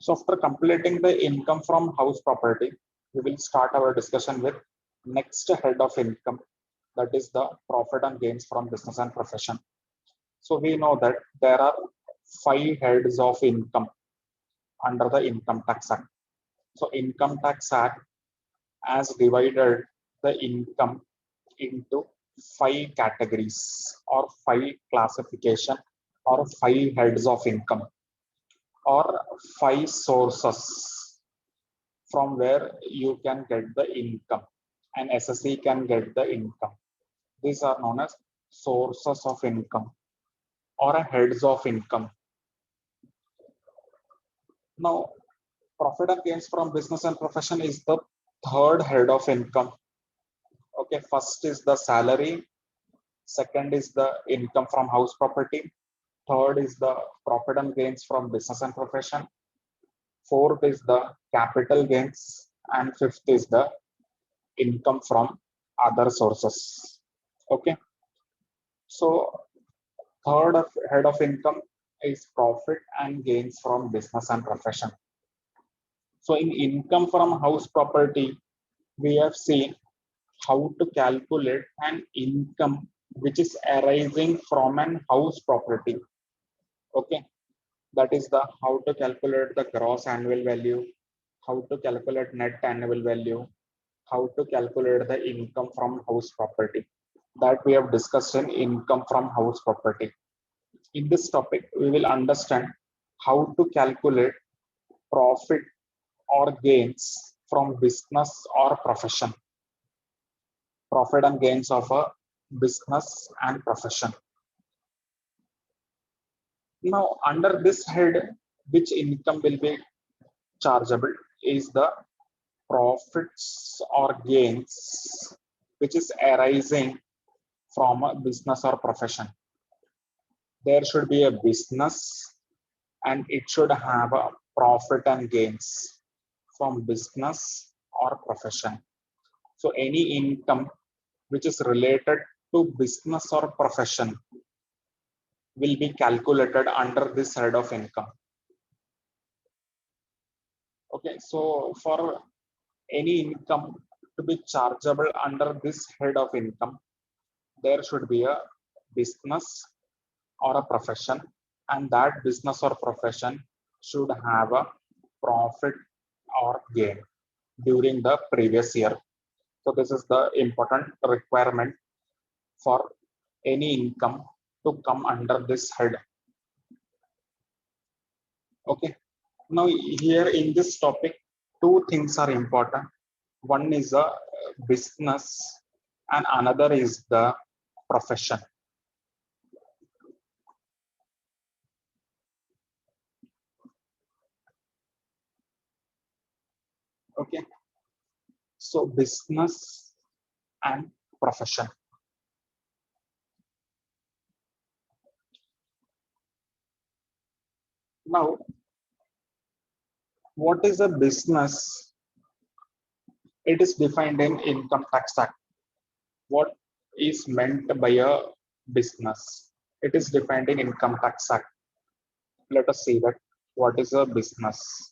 So after completing the income from house property, we will start our discussion with next head of income, that is the profit and gains from business and profession. So we know that there are 5 heads of income under the Income Tax Act. So Income Tax Act has divided the income into 5 categories or 5 classification or 5 heads of income or 5 sources from where you can get the income and SSE can get the income. These are known as sources of income or heads of income. Now, profit and gains from business and profession is the third head of income. Okay, first is the salary, second is the income from house property, third is the profit and gains from business and profession, fourth is the capital gains, and fifth is the income from other sources. Okay, so head of income is profit and gains from business and profession. So in income from house property, we have seen how to calculate an income which is arising from an house property. Okay, that is the how to calculate the gross annual value, how to calculate net annual value, how to calculate the income from house property. That we have discussed in income from house property. In this topic, we will understand how to calculate profit or gains from business or profession. Profit and gains of a business and profession. Now, under this head, which income will be chargeable is the profits or gains which is arising from a business or profession. There should be a business and it should have a profit and gains from business or profession. So any income which is related to business or profession will be calculated under this head of income. Okay, so for any income to be chargeable under this head of income, there should be a business or a profession, and that business or profession should have a profit or gain during the previous year. So this is the important requirement for any income to come under this head. Okay, now here in this topic, 2 things are important. One is a business and another is the profession. Okay, so business and profession. Now, what is a business? It is defined in Income Tax Act. What is meant by a business? It is defined in Income Tax Act. Let us see that what is a business.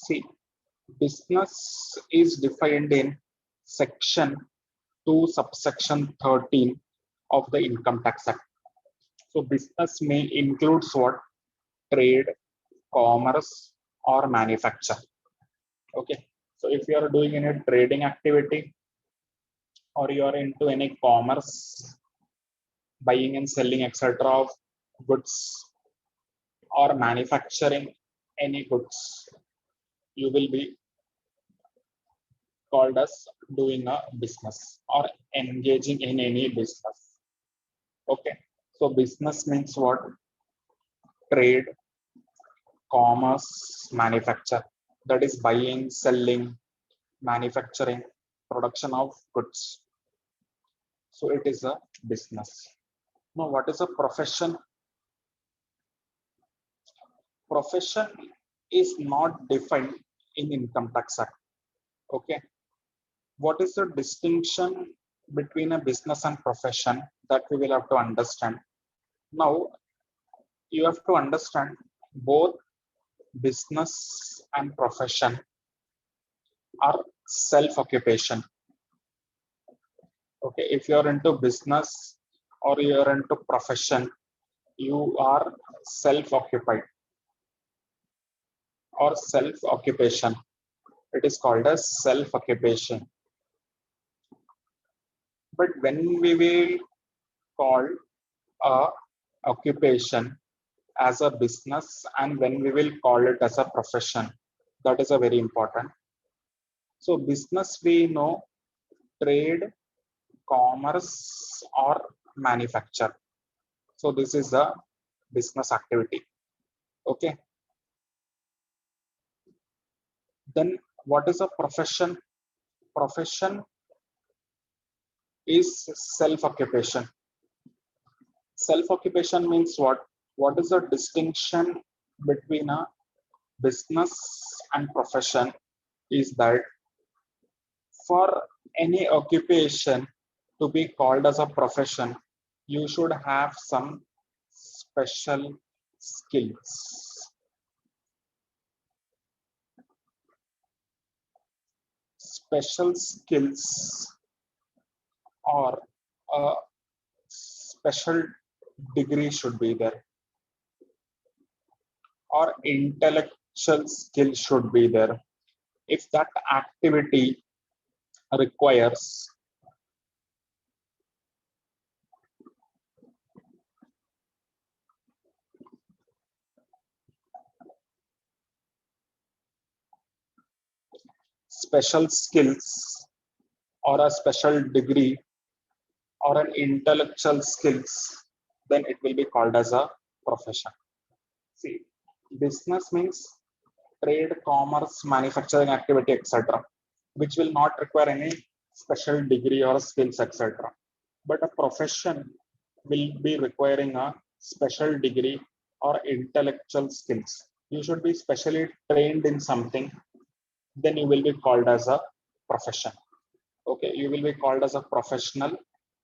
See, business is defined in section 2 subsection 13 of the Income Tax Act. So business may includes what? Trade, commerce, or manufacture. Okay, so if you are doing any trading activity or you are into any commerce, buying and selling etc. of goods or manufacturing any goods, you will be called as doing a business or engaging in any business. Okay, so business means what? Trade, commerce, manufacture. That is buying, selling, manufacturing, production of goods. So it is a business. Now, what is a profession? Profession is not defined in Income Tax Act. Okay. What is the distinction between a business and profession that we will have to understand? Now, you have to understand both business and profession are self-occupation. Okay, if you are into business or you are into profession, you are self-occupied or self-occupation. It is called as self-occupation. But when we will call a occupation as a business and when we will call it as a profession, that is a very important. So business, we know trade, commerce or manufacture. So this is a business activity. Okay. Then what is a profession? Profession is self-occupation. Self-occupation means what? What is the distinction between a business and profession is that for any occupation to be called as a profession, you should have some special skills. Special skills or a special degree should be there, or intellectual skill should be there. If that activity requires special skills or a special degree or an intellectual skills, then it will be called as a profession. See, business means trade, commerce, manufacturing activity, etc., which will not require any special degree or skills, etc. But a profession will be requiring a special degree or intellectual skills. You should be specially trained in something, then you will be called as a profession. Okay, you will be called as a professional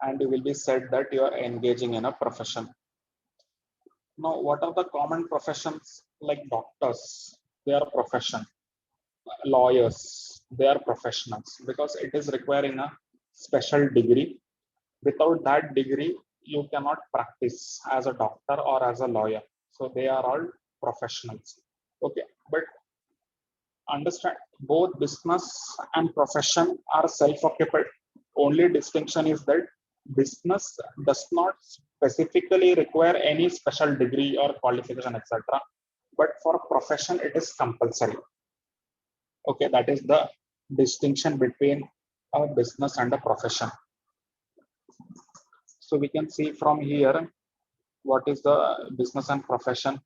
and you will be said that you are engaging in a profession. Now, what are the common professions like doctors? They are profession. Lawyers, they are professionals because it is requiring a special degree. Without that degree, you cannot practice as a doctor or as a lawyer. So they are all professionals. Okay, but understand both business and profession are self-occupied. Only distinction is that business does not specifically require any special degree or qualification, etc. But for profession, it is compulsory. Okay, that is the distinction between a business and a profession. So we can see from here what is the business and profession.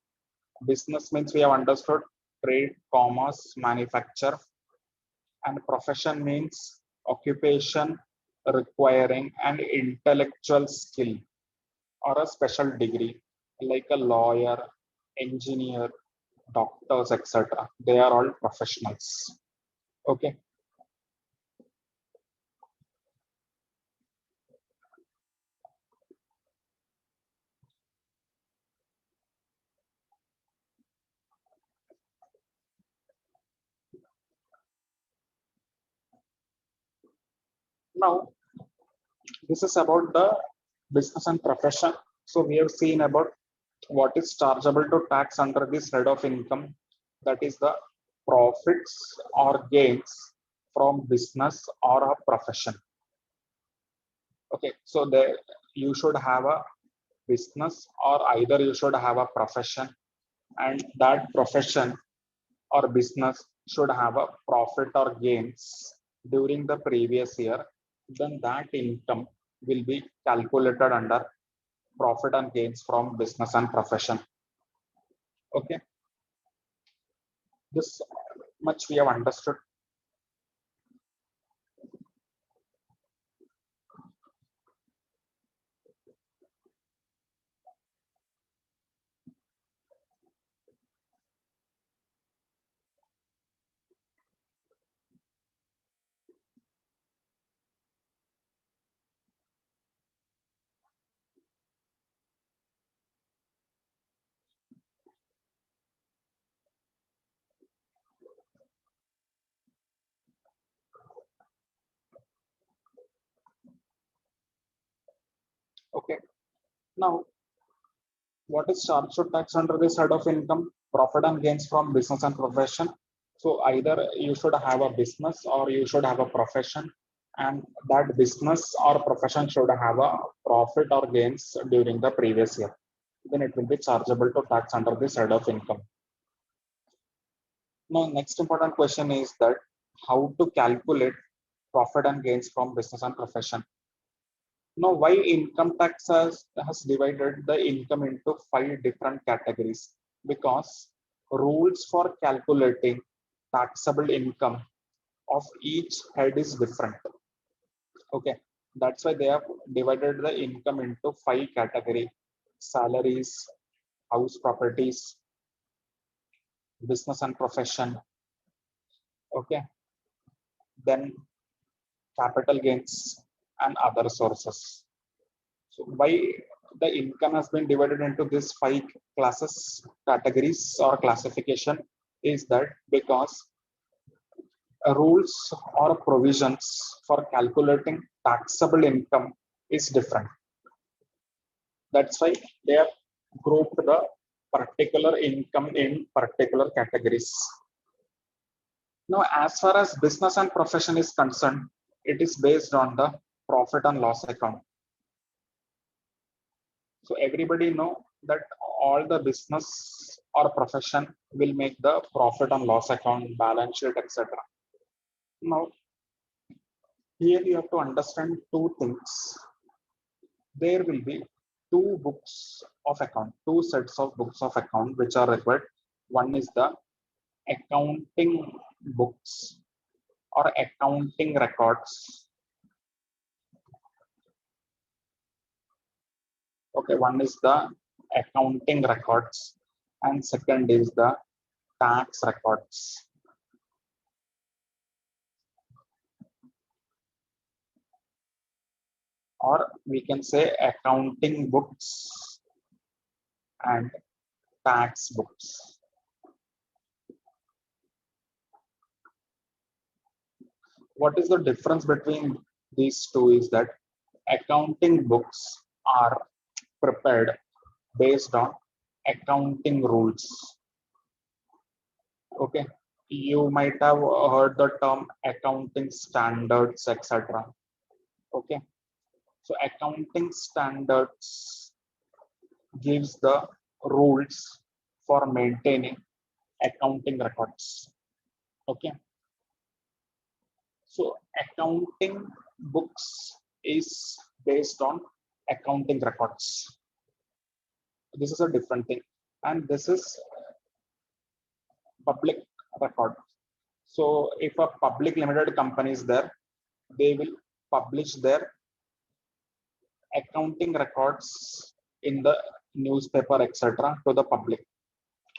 Business means we have understood trade, commerce, manufacture, and profession means occupation requiring an intellectual skill or a special degree, like a lawyer, engineer, doctors, etc. They are all professionals. Okay. Now, this is about the business and profession. So we have seen about what is chargeable to tax under this head of income, that is the profits or gains from business or a profession. Okay, so you should have a business or either you should have a profession, and that profession or business should have a profit or gains during the previous year, then that income will be calculated under profit and gains from business and profession. Okay, this much we have understood. Okay. Now, what is charged to tax under this head of income? Profit and gains from business and profession. So either you should have a business or you should have a profession, and that business or profession should have a profit or gains during the previous year. Then it will be chargeable to tax under this head of income. Now, next important question is that how to calculate profit and gains from business and profession. Now, why income tax has divided the income into 5 different categories? Because rules for calculating taxable income of each head is different. Okay, that's why they have divided the income into 5 categories: salaries, house properties, business and profession. Okay, then capital gains and other sources. So why the income has been divided into these 5 categories or classification is that because rules or provisions for calculating taxable income is different. That's why they have grouped the particular income in particular categories. Now, as far as business and profession is concerned, it is based on the profit and loss account. So everybody know that all the business or profession will make the profit and loss account, balance sheet, etc. Now, here you have to understand 2 things. There will be 2 books of account, 2 sets of books of account which are required. One is the accounting books or accounting records. Okay, one is the accounting records and second is the tax records. Or we can say accounting books and tax books. What is the difference between these two is that accounting books are prepared based on accounting rules. Okay, you might have heard the term accounting standards, etc. Okay, so accounting standards gives the rules for maintaining accounting records. Okay, so accounting books is based on accounting records. This is a different thing, and this is public record. So if a public limited company is there, they will publish their accounting records in the newspaper, etc., to the public.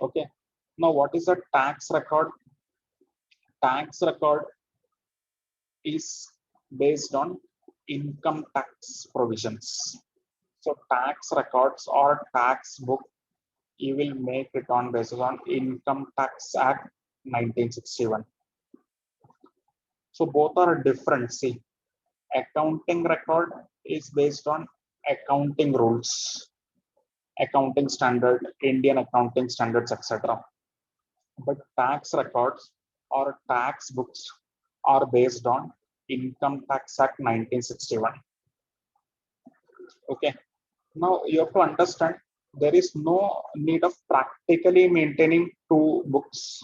Okay. Now, what is a tax record? Tax record is based on income tax provisions. So, tax records or tax book, you will make it on basis on Income Tax Act 1961. So, both are different. See, accounting record is based on accounting rules, accounting standard, Indian accounting standards, etc. But tax records or tax books are based on Income Tax Act 1961. Okay. Now you have to understand there is no need of practically maintaining 2 books.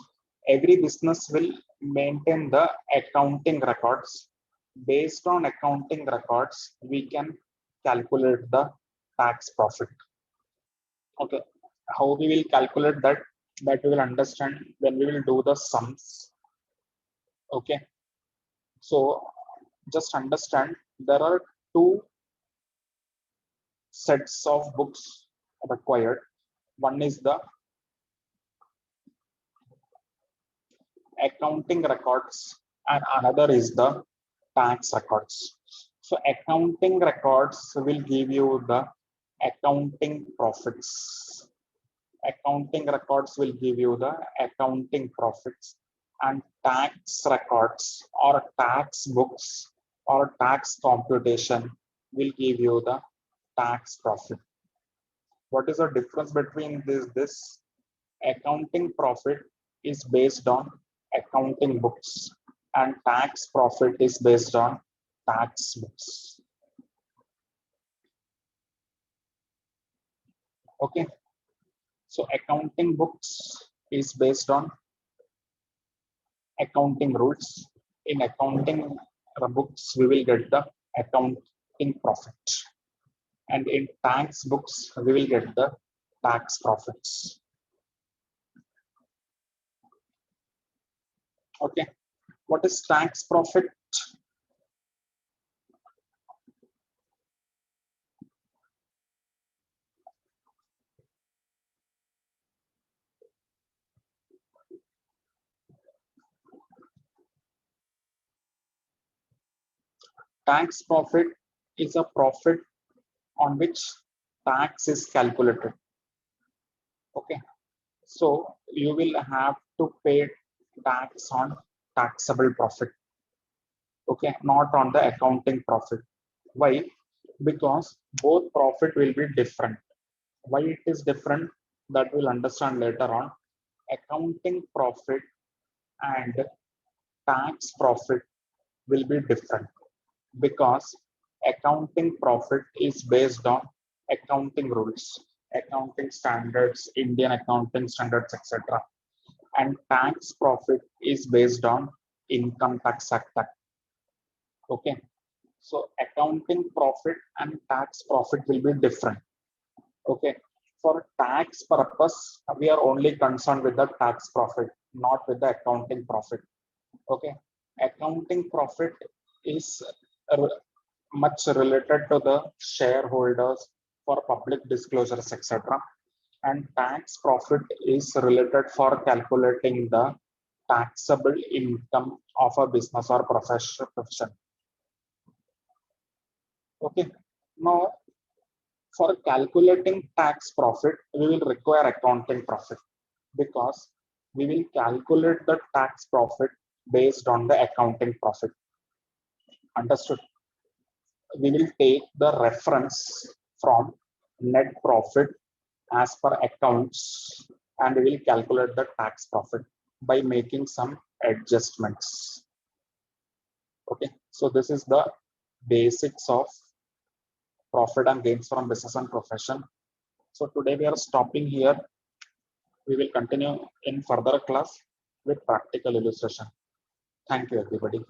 Every business will maintain the accounting records. Based on accounting records, we can calculate the tax profit. Okay, how we will calculate that? That we will understand when we will do the sums. Okay, so just understand there are 2 sets of books required. One is the accounting records and another is the tax records. So accounting records will give you the accounting profits. Accounting records will give you the accounting profits, and tax records or tax books or tax computation will give you the tax profit. What is the difference between this? Accounting profit is based on accounting books and tax profit is based on tax books. Okay. So accounting books is based on accounting rules. In accounting books, we will get the accounting profit. And in tax books, we will get the tax profits. Okay. What is tax profit? Tax profit is a profit on which tax is calculated. Okay. So you will have to pay tax on taxable profit. Okay, not on the accounting profit. Why? Because both profit will be different. Why it is different? That we'll understand later on. Accounting profit and tax profit will be different because accounting profit is based on accounting rules, accounting standards, Indian accounting standards, etc. And tax profit is based on Income Tax Act. Okay. So accounting profit and tax profit will be different. Okay. For tax purpose, we are only concerned with the tax profit, not with the accounting profit. Okay. Accounting profit is much related to the shareholders for public disclosures, etc. And tax profit is related for calculating the taxable income of a business or profession. Okay. Now, for calculating tax profit, we will require accounting profit because we will calculate the tax profit based on the accounting profit. Understood? We will take the reference from net profit as per accounts and we will calculate the tax profit by making some adjustments. Okay, so this is the basics of profit and gains from business and profession. So today we are stopping here. We will continue in further class with practical illustration. Thank you, everybody.